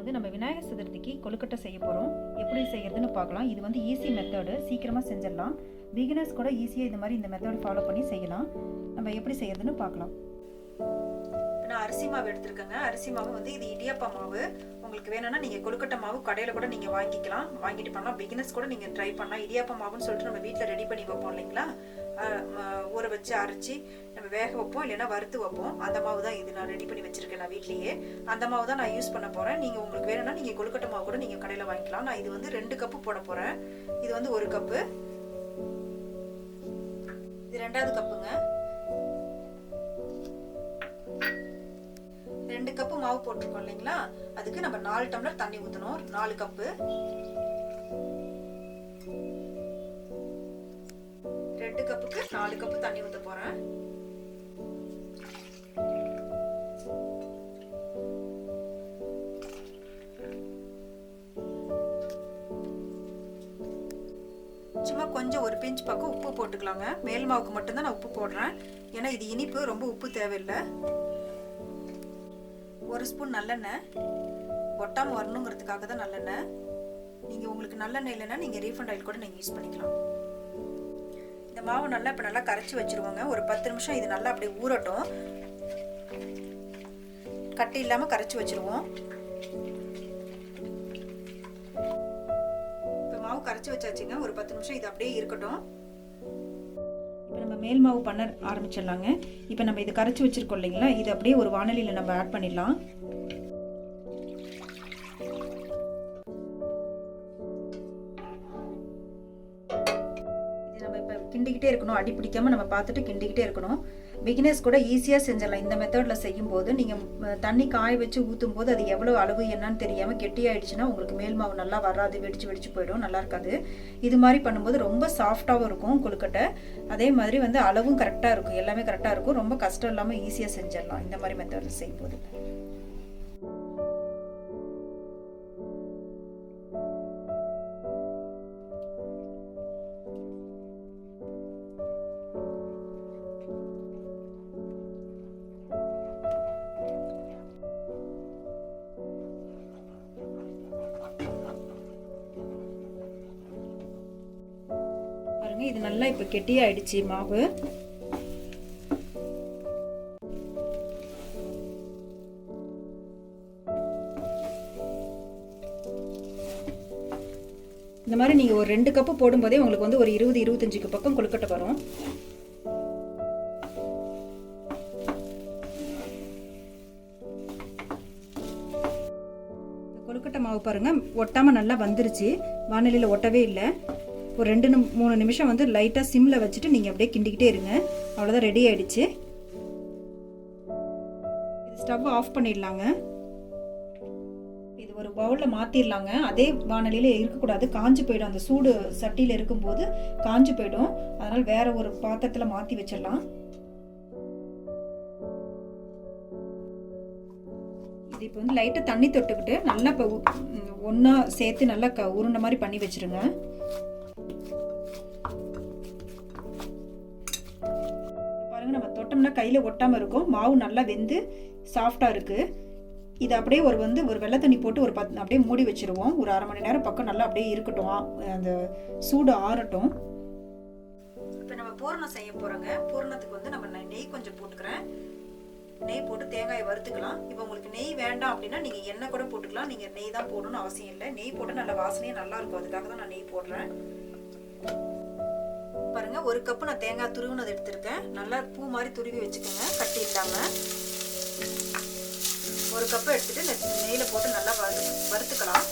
வந்து நம்ம விநாயகர் சதுர்த்திக்கு கொழுக்கட்டை செய்ய போகிறோம். எப்படி செய்யறதுன்னு பார்க்கலாம். இது வந்து ஈஸி மெத்தடு, சீக்கிரமாக செஞ்சிடலாம். பிகினர்ஸ் கூட ஈஸியாக இந்த மாதிரி இந்த மெத்தட் ஃபாலோ பண்ணி செய்யலாம். நம்ம எப்படி செய்யறதுன்னு பார்க்கலாம். நான் அரிசி மாவு எடுத்துருக்கேங்க. அரிசி மாவு வந்து இது இடியாப்பா மாவு. உங்களுக்கு வேணும்னா நீங்கள் கொழுக்கட்டை மாவு கடையில் கூட நீங்கள் வாங்கிக்கலாம், வாங்கிட்டு பண்ணலாம். பிகினர்ஸ் கூட நீங்கள் ட்ரை பண்ணலாம். இடியாப்பா மாவுன்னு சொல்லிட்டு நம்ம வீட்டில் ரெடி பண்ணி வைப்போம் இல்லைங்களா, ஊற வச்சு அரைச்சி நம்ம வேக வைப்போம், இல்லைன்னா வறுத்து வைப்போம். அந்த மாவு தான் இது நான் ரெடி பண்ணி வச்சிருக்கேன். நான் வீட்லேயே அந்த மாவு தான் நான் யூஸ் பண்ண போகிறேன். நீங்கள் உங்களுக்கு வேணும்னா நீங்கள் கொழுக்கட்டை மாவு கூட நீங்கள் கடையில் வாங்கிக்கலாம். நான் இது வந்து 2 கப்பு போட போகிறேன். இது வந்து 1 கப்பு, இது 2வது கப்புங்க. 2 கப்பு மாவு போட்டிருக்கோம் இல்லைங்களா, அதுக்கு நம்ம 4 டம்ளர் தண்ணி ஊற்றணும். 4 கப்பு, 2 கப்புக்கு 4 கப்பு தண்ணி ஊற்ற போறேன். சும்மா கொஞ்சம் ஒரு பிஞ்ச் பக்கம் உப்பு போட்டுக்கலாங்க. மேல் மாவுக்கு மட்டும்தான் நான் உப்பு போடுறேன், ஏன்னா இது இனிப்பு, ரொம்ப உப்பு தேவையில்லை. 1 ஸ்பூன் நல்லெண்ணெய், ஒட்டாம வரணுங்கிறதுக்காக தான் நல்லெண்ணெய். நீங்கள் உங்களுக்கு நல்லெண்ணெய் இல்லைன்னா நீங்கள் ரீஃபண்ட் ஆயில் கூட நீங்கள் யூஸ் பண்ணிக்கலாம். இந்த மாவு நல்லா இப்போ நல்லா கரைச்சி வச்சுருவோங்க. ஒரு 10 நிமிஷம் இது நல்லா அப்படியே ஊறட்டும். கட்டி இல்லாமல் கரைச்சி வச்சுருவோம். இப்போ மாவு கரைச்சி வச்சாச்சுங்க. ஒரு 10 நிமிஷம் இது அப்படியே இருக்கட்டும். இப்போ நம்ம மேல் மாவு பண்ண ஆரம்பிச்சிடலாங்க. இப்போ நம்ம இது கரைச்சி வச்சுருக்கோம் இல்லைங்களா, இது அப்படியே ஒரு வாணலியில் நம்ம ஆட் பண்ணிடலாம். இது நம்ம இப்போ கிண்டிக்கிட்டே இருக்கணும், அடி பிடிக்காமல் நம்ம பார்த்துட்டு கிண்டிக்கிட்டே இருக்கணும். பிகினர்ஸ் கூட ஈஸியாக செஞ்சிடலாம் இந்த மெத்தடில் செய்யும்போது. நீங்கள் தண்ணி காய வச்சு ஊற்றும் போது அது எவ்வளோ அளவு என்னன்னு தெரியாமல் கெட்டியாயிடுச்சுன்னா உங்களுக்கு மேல் மாவு நல்லா வராது, வெடிச்சு போயிடும், நல்லா இருக்காது. இது மாதிரி பண்ணும்போது ரொம்ப சாஃப்டாகவும் இருக்கும் கொழுக்கட்டை. அதே மாதிரி வந்து அளவும் கரெக்டாக இருக்கும், எல்லாமே கரெக்டாக இருக்கும். ரொம்ப கஷ்டம் இல்லாமல் ஈஸியாக செஞ்சிடலாம் இந்த மாதிரி மெத்தடில் செய்யும்போது. இது நல்லா இப்ப கெட்டியாயிடுச்சு மாவு. இந்த மாதிரி நீங்க ஒரு 2 கப்பு போடும்போதே உங்களுக்கு வந்து ஒரு 20-25 பக்கம் கொழுக்கட்டை வரும். கொழுக்கட்டை மாவு பாருங்க ஒட்டாம நல்லா வந்துருச்சு, வாணலியில ஒட்டவே இல்லை. ஒரு 2-3 நிமிஷம் வந்து லைட்டாக சிம்மில் வச்சுட்டு நீங்கள் அப்படியே கிண்டிக்கிட்டே இருங்க. அவ்வளோதான், ரெடி ஆயிடுச்சு. இது ஸ்டவ் ஆஃப் பண்ணிடலாங்க. இது ஒரு பவுலில் மாற்றிடலாங்க. அதே வாணலியில் இருக்கக்கூடாது, காஞ்சு போயிடும். அந்த சூடு சட்டியில் இருக்கும்போது காஞ்சு போயிடும். அதனால் வேற ஒரு பாத்திரத்தில் மாற்றி வச்சிடலாம். இது இப்போ வந்து லைட்டாக தண்ணி தொட்டுக்கிட்டு நல்லா இப்போ ஒன்றா சேர்த்து நல்லா உருண்டை மாதிரி பண்ணி வச்சிருங்க. நம்ம தொட்டோம்னா கையில ஒட்டாம இருக்கும். மாவு நல்லா வெந்து சாஃப்டா இருக்கு. இது அப்படியே ஒரு வெள்ளை தண்ணி போட்டு ஒரு 10 அப்படியே மூடி வச்சிருவோம். ஒரு 1/2 மணி நேரம் பக்கம் நல்லா அப்படியே இருக்கட்டும், அந்த சூடு ஆறட்டும். இப்போ நம்ம பூரணம் செய்ய போறோங்க. பூரணத்துக்கு வந்து நம்ம நெய் கொஞ்சம் போட்டுக்கிறேன். நெய் போட்டு தேங்காயை வறுத்துக்கலாம். இப்போ உங்களுக்கு நெய் வேண்டாம் அப்படின்னா நீங்க எண்ணெய் கூட போட்டுக்கலாம். நீங்க நெய் தான் போடணும்னு அவசியம் இல்லை. நெய் போட்டு நல்ல வாசனையா நல்லா இருக்கும், அதுக்காக தான் நான் நெய் போடுறேன். பாருங்க 1 கப்பு நான் தேங்காய் துருவினது எடுத்திருக்கேன். நல்லா பூ மாதிரி துருவி வச்சுக்கோங்க, கட்டி இல்லாம. 1 கப்பு எடுத்துட்டு நெய்யில போட்டு நல்லா வறுத்துக்கலாம்.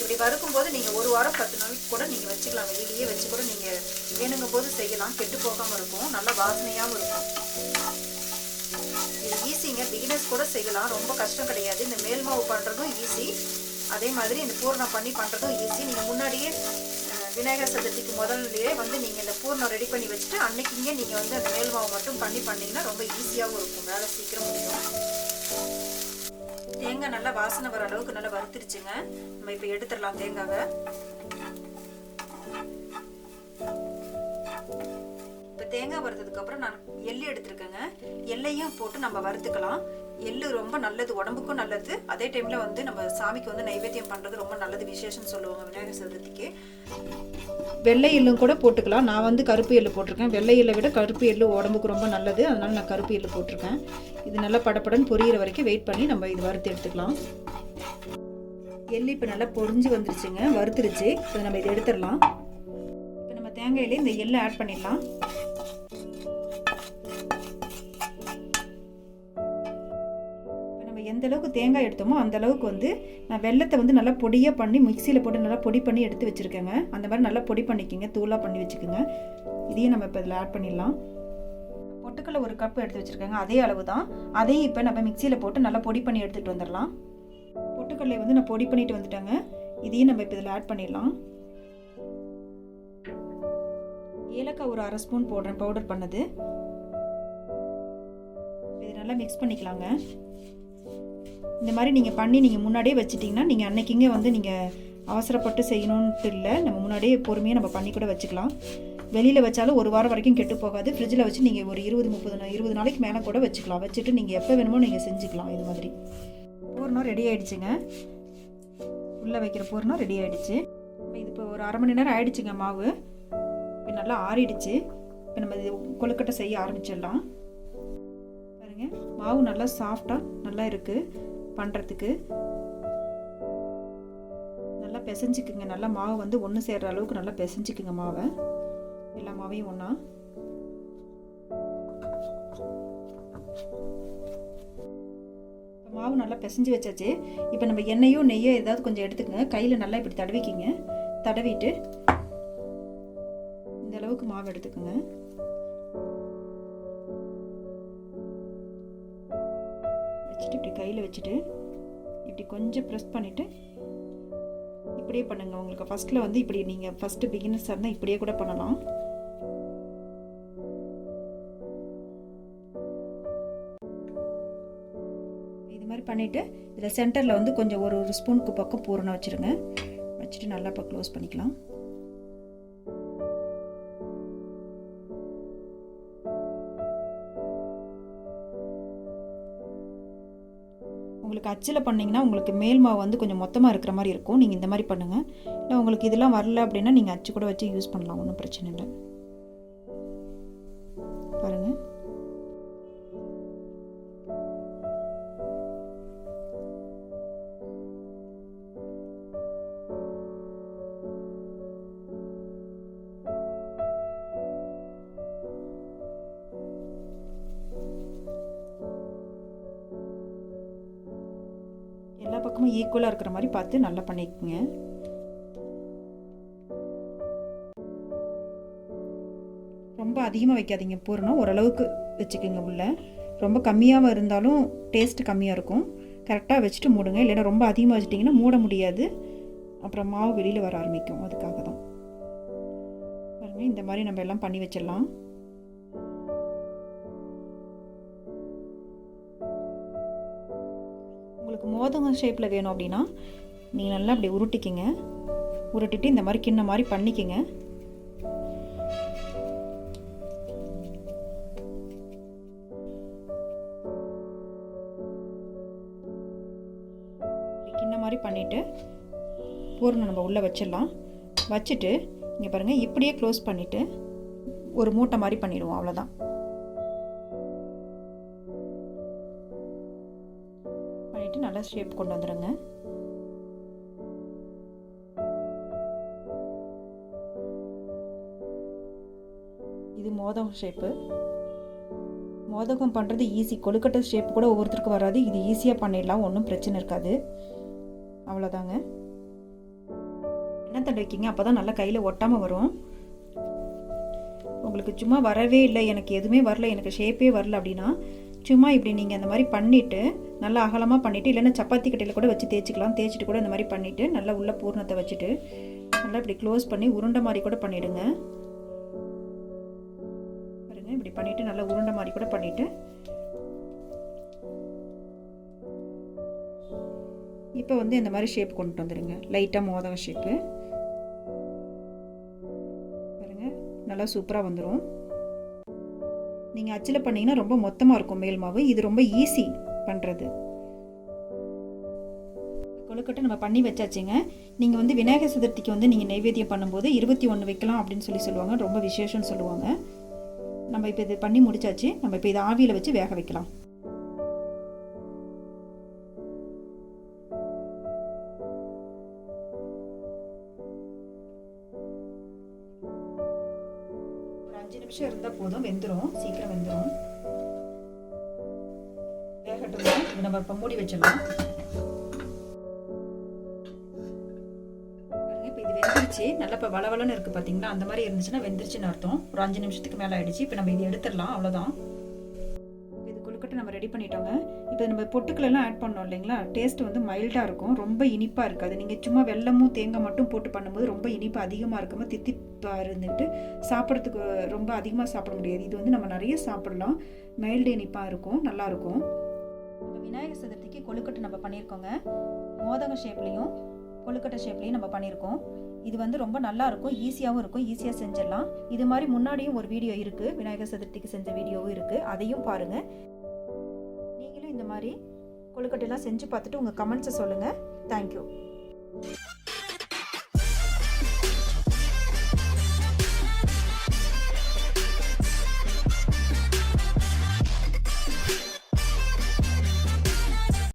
இப்படி வறுக்கும் போது நீங்க 1 வாரம் 10 நாள் கூட நீங்க வச்சுக்கலாம். வெளியிலேயே வச்சு கூட நீங்க வேணுங்கும் போது செய்யலாம், கெட்டு போகாம இருக்கும், நல்லா வாசனையாகவும் இருக்கும். இது ஈஸிங்க, பிகினர்ஸ் கூட செய்யலாம், ரொம்ப கஷ்டம் கிடையாது. இந்த மேல் மாவு பண்றதும் ஈஸி, அதே மாதிரி இந்த பூரணம் பண்ணி பண்றதும் ஈஸி. நீங்க முன்னாடியே விநாயகர் சதுர்த்திக்கு முதல்லையே வந்து நீங்கள் இந்த பூர்ணம் ரெடி பண்ணி வச்சுட்டு அன்னைக்குங்க நீங்கள் வந்து அந்த மேல் மாவு மட்டும் பண்ணிங்கன்னா ரொம்ப ஈஸியாகவும் இருக்கும், வேலை சீக்கிரம் முடியும். தேங்காய் நல்லா வாசனை வர அளவுக்கு நல்லா வறுத்துருச்சுங்க. நம்ம இப்போ எடுத்துடலாம் தேங்காவை. இப்போ தேங்காய் வறுத்ததுக்கு அப்புறம் நான் எள்ளு எடுத்துருக்கேங்க. எள்ளையும் போட்டு நம்ம வறுத்துக்கலாம். எள்ளு ரொம்ப நல்லது, உடம்புக்கும் நல்லது. அதே டைமில் வந்து நம்ம சாமிக்கு வந்து நைவேத்தியம் பண்ணுறது ரொம்ப நல்லது, விசேஷம்னு சொல்லுவாங்க விநாயகர் சதுர்த்திக்கு. வெள்ளை எள்ளும் கூட போட்டுக்கலாம். நான் வந்து கருப்பு எள்ளு போட்டிருக்கேன். வெள்ளை எள்ளை விட கருப்பு எள்ளு உடம்புக்கு ரொம்ப நல்லது, அதனால் நான் கருப்பு எள்ளு போட்டிருக்கேன். இது நல்லா படப்படன்னு பொரியிற வரைக்கும் வெயிட் பண்ணி நம்ம இது வறுத்து எடுத்துக்கலாம். எள்ளு இப்போ நல்லா பொரிஞ்சு வந்துருச்சுங்க, வறுத்துருச்சு. இப்போ நம்ம இதை எடுத்துடலாம். இப்போ நம்ம தேங்காயிலே இந்த எள்ளை ஆட் பண்ணிடலாம். எந்த அளவுக்கு தேங்காய் எடுத்தோமோ அந்த அளவுக்கு வந்து நான் வெள்ளத்தை வந்து நல்லா பொடியாக பண்ணி மிக்சியில் போட்டு நல்லா பொடி பண்ணி எடுத்து வச்சுருக்கேங்க. அந்த மாதிரி நல்லா பொடி பண்ணிக்கோங்க, தூளாக பண்ணி வச்சுக்கோங்க. இதையும் நம்ம இப்போ இதில் ஆட் பண்ணிடலாம். பொட்டுக்கடலை 1 கப் எடுத்து வச்சுருக்கேங்க, அதே அளவு தான். அதையும் இப்போ நம்ம மிக்சியில் போட்டு நல்லா பொடி பண்ணி எடுத்துகிட்டு வந்துடலாம். பொட்டுக்கடலை வந்து நான் பொடி பண்ணிட்டு வந்துட்டேங்க. இதையும் நம்ம இப்போ இதில் ஆட் பண்ணிடலாம். ஏலக்காய் ஒரு 1/2 ஸ்பூன் போடுறேன், பவுடர் பண்ணது. இது நல்லா மிக்ஸ் பண்ணிக்கலாங்க. இந்த மாதிரி நீங்கள் பண்ணி நீங்கள் முன்னாடியே வச்சுட்டிங்கன்னா நீங்கள் அன்னைக்கிங்க வந்து நீங்கள் அவசரப்பட்டு செய்யணுன்ட்டு இல்லை, நம்ம முன்னாடியே பொறுமையாக நம்ம பண்ணி கூட வச்சுக்கலாம். வெளியில் வச்சாலும் 1 வாரம் வரைக்கும் கெட்டு போகாது. ஃப்ரிட்ஜில் வச்சு நீங்கள் ஒரு 20 நாளைக்கு மேலே கூட வச்சுக்கலாம். வச்சுட்டு நீங்கள் எப்போ வேணுமோ நீங்கள் செஞ்சுக்கலாம். இது மாதிரி பூரணம் ரெடி ஆகிடுச்சுங்க. உள்ளே வைக்கிற பூரணம் ரெடி ஆகிடுச்சு. இது இப்போ ஒரு 1/2 மணி நேரம் ஆகிடுச்சுங்க மாவு. இப்போ நல்லா ஆறிடுச்சு. இப்போ நம்ம இது கொழுக்கட்டை செய்ய ஆரம்பிச்சிடலாம். பாருங்கள், மாவு நல்லா சாஃப்டாக நல்லா இருக்குது பண்ணுறதுக்கு. நல்லா பிசைஞ்சிக்குங்க. நல்லா மாவு வந்து ஒன்று சேர்கிற அளவுக்கு நல்லா பிசைஞ்சிக்குங்க மாவை, எல்லா மாவையும் ஒன்றா. மாவு நல்லா பிசைஞ்சு வச்சாச்சு. இப்போ நம்ம எண்ணெயோ நெய்யோ ஏதாவது கொஞ்சம் எடுத்துக்கங்க. கையில் நல்லா இப்படி தடவிக்கிங்க. தடவிட்டு இந்த அளவுக்கு மாவு எடுத்துக்கோங்க. இப்படி கையில் வச்சுட்டு இப்படி கொஞ்சம் ப்ரெஸ் பண்ணிவிட்டு இப்படியே பண்ணுங்கள். உங்களுக்கு ஃபஸ்ட்டில் வந்து இப்படி நீங்கள் ஃபஸ்ட்டு பிகினர்ஸாக இருந்தால் இப்படியே கூட பண்ணலாம். இது மாதிரி பண்ணிவிட்டு இதில் சென்டரில் வந்து கொஞ்சம் ஒரு ஸ்பூனுக்கு பக்கம் பூரணம் வச்சுருங்க. வச்சுட்டு நல்லா இப்போ க்ளோஸ் பண்ணிக்கலாம். உங்களுக்கு அச்சில் பண்ணிங்கன்னா உங்களுக்கு மேல் மாவு வந்து கொஞ்சம் மொத்தமாக இருக்கிற மாதிரி இருக்கும். நீங்கள் இந்த மாதிரி பண்ணுங்கள். இல்லை உங்களுக்கு இதெல்லாம் வரல அப்படின்னா நீங்கள் அச்சு கூட வச்சு யூஸ் பண்ணலாம், ஒன்றும் பிரச்சனை இல்லை. பாருங்கள், எல்லா பக்கமும் ஈக்குவலாக இருக்கிற மாதிரி பார்த்து நல்லா பண்ணிக்கோங்க. ரொம்ப அதிகமாக வைக்காதீங்க பூரணம், ஓரளவுக்கு வச்சுக்கோங்க. உள்ள ரொம்ப கம்மியாக இருந்தாலும் டேஸ்ட் கம்மியாக இருக்கும். கரெக்டாக வச்சுட்டு மூடுங்க. இல்லைன்னா ரொம்ப அதிகமாக வச்சுட்டிங்கன்னா மூட முடியாது, அப்புறம் மாவு வெளியில் வர ஆரம்பிக்கும். அதுக்காக தான் பாருங்கள், இந்த மாதிரி நம்ம எல்லாம் பண்ணி வச்சிடலாம். உங்களுக்கு மோதகம் ஷேப்பில் வேணும் அப்படின்னா நீங்கள் நல்லா அப்படி உருட்டிக்கிங்க. உருட்டிட்டு இந்த மாதிரி கிண்ண மாதிரி பண்ணிக்கிங்க. கிண்ண மாதிரி பண்ணிவிட்டு பூரணம் நம்ம உள்ளே வச்சிடலாம். வச்சுட்டு இங்கே பாருங்கள், இப்படியே க்ளோஸ் பண்ணிவிட்டு ஒரு மூட்டை மாதிரி பண்ணிடுவோம். அவ்வளோதான். நல்லா ஷேப் கொண்டு வந்துடுங்க. இது மோதகம் ஷேப்பு. மோதகம் பண்ணுறது ஈஸி. கொழுக்கட்டை ஷேப் கூட ஒவ்வொருத்தருக்கும் வராது. இது ஈஸியாக பண்ணிடலாம், ஒன்றும் பிரச்சனை இருக்காது. அவ்வளோதாங்க. எண்ணெய் தடவி வைக்கிங்க, அப்போ தான் நல்லா கையில் ஒட்டாமல் வரும். உங்களுக்கு சும்மா வரவே இல்லை, எனக்கு எதுவுமே வரல, எனக்கு ஷேப்பே வரல அப்படின்னா சும்மா இப்படி நீங்கள் அந்த மாதிரி பண்ணிவிட்டு நல்லா அகலமாக பண்ணிவிட்டு, இல்லைன்னா சப்பாத்தி கட்டையில் கூட வச்சு தேய்ச்சிக்கலாம். தேய்ச்சிட்டு கூட இந்த மாதிரி பண்ணிவிட்டு நல்லா உள்ள பூரணத்தை வச்சுட்டு நல்லா இப்படி க்ளோஸ் பண்ணி உருண்டை மாதிரி கூட பண்ணிவிடுங்க. பாருங்கள், இப்படி பண்ணிவிட்டு நல்லா உருண்டை மாதிரி கூட பண்ணிவிட்டு இப்போ வந்து இந்த மாதிரி ஷேப் கொண்டு வந்துடுங்க. லைட்டாக மோதக ஷேப்பு. பாருங்கள், நல்லா சூப்பராக வந்துடும். நீங்கள் அச்சில் பண்ணிங்கன்னா ரொம்ப மொத்தமாக இருக்கும் மேல் மாவு. இது ரொம்ப ஈஸி பண்ணுறது. கொழுக்கட்டை நம்ம பண்ணி வச்சாச்சுங்க. நீங்கள் வந்து விநாயகர் சதுர்த்திக்கு வந்து நீங்கள் நைவேத்தியம் பண்ணும்போது 21 வைக்கலாம் அப்படின்னு சொல்லுவாங்க. ரொம்ப விசேஷம்னு சொல்லுவாங்க. நம்ம இப்போ இது பண்ணி முடிச்சாச்சு. நம்ம இப்போ இதை ஆவியில் வச்சு வேக வைக்கலாம். ஒரு 5 நிமிஷம் இருந்தால் போதும், வெந்துடும், சீக்கிரம் வெந்துடும். வேகட்டும். இது நம்ம இப்போ மூடி வச்சிடலாம். நல்லா இப்போ வளவலன்னு இருக்குது பார்த்தீங்களா, அந்த மாதிரி இருந்துச்சுன்னா வெந்துருச்சுன்னு அர்த்தம். ஒரு 5 நிமிஷத்துக்கு மேலே ஆயிடுச்சு. இப்போ நம்ம இதை எடுத்துடலாம், அவ்வளோதான். இது கொழுக்கட்டை நம்ம ரெடி பண்ணிட்டோங்க. இப்போ நம்ம பொட்டுக்களெல்லாம் ஆட் பண்ணோம் இல்லைங்களா, டேஸ்ட் வந்து மைல்டாக இருக்கும், ரொம்ப இனிப்பாக இருக்காது. நீங்கள் சும்மா வெல்லமும் தேங்காய் மட்டும் போட்டு பண்ணும்போது ரொம்ப இனிப்பு அதிகமாக இருக்கும்போது தித்திப்பாக இருந்துட்டு சாப்பிட்றதுக்கு ரொம்ப அதிகமாக சாப்பிட முடியாது. இது வந்து நம்ம நிறைய சாப்பிடலாம், மைல்டு இனிப்பாக இருக்கும், நல்லாயிருக்கும். நம்ம விநாயகர் சதுர்த்திக்கு கொழுக்கட்டை நம்ம பண்ணியிருக்கோங்க. மோதக ஷேப்லேயும் கொழுக்கட்டை ஷேப்லேயும் நம்ம பண்ணியிருக்கோம். இது வந்து ரொம்ப நல்லா இருக்கும், ஈஸியாகவும் இருக்கும், ஈஸியாக செஞ்சிடலாம். இது மாதிரி முன்னாடியும் ஒரு வீடியோ இருக்குது, விநாயகர் சதுர்த்திக்கு செஞ்ச வீடியோவும் இருக்குது, அதையும் பாருங்கள். நீங்களும் இந்த மாதிரி கொழுக்கட்டையெல்லாம் செஞ்சு பார்த்துட்டு உங்கள் கமெண்ட்ஸை சொல்லுங்கள். தேங்க்யூ.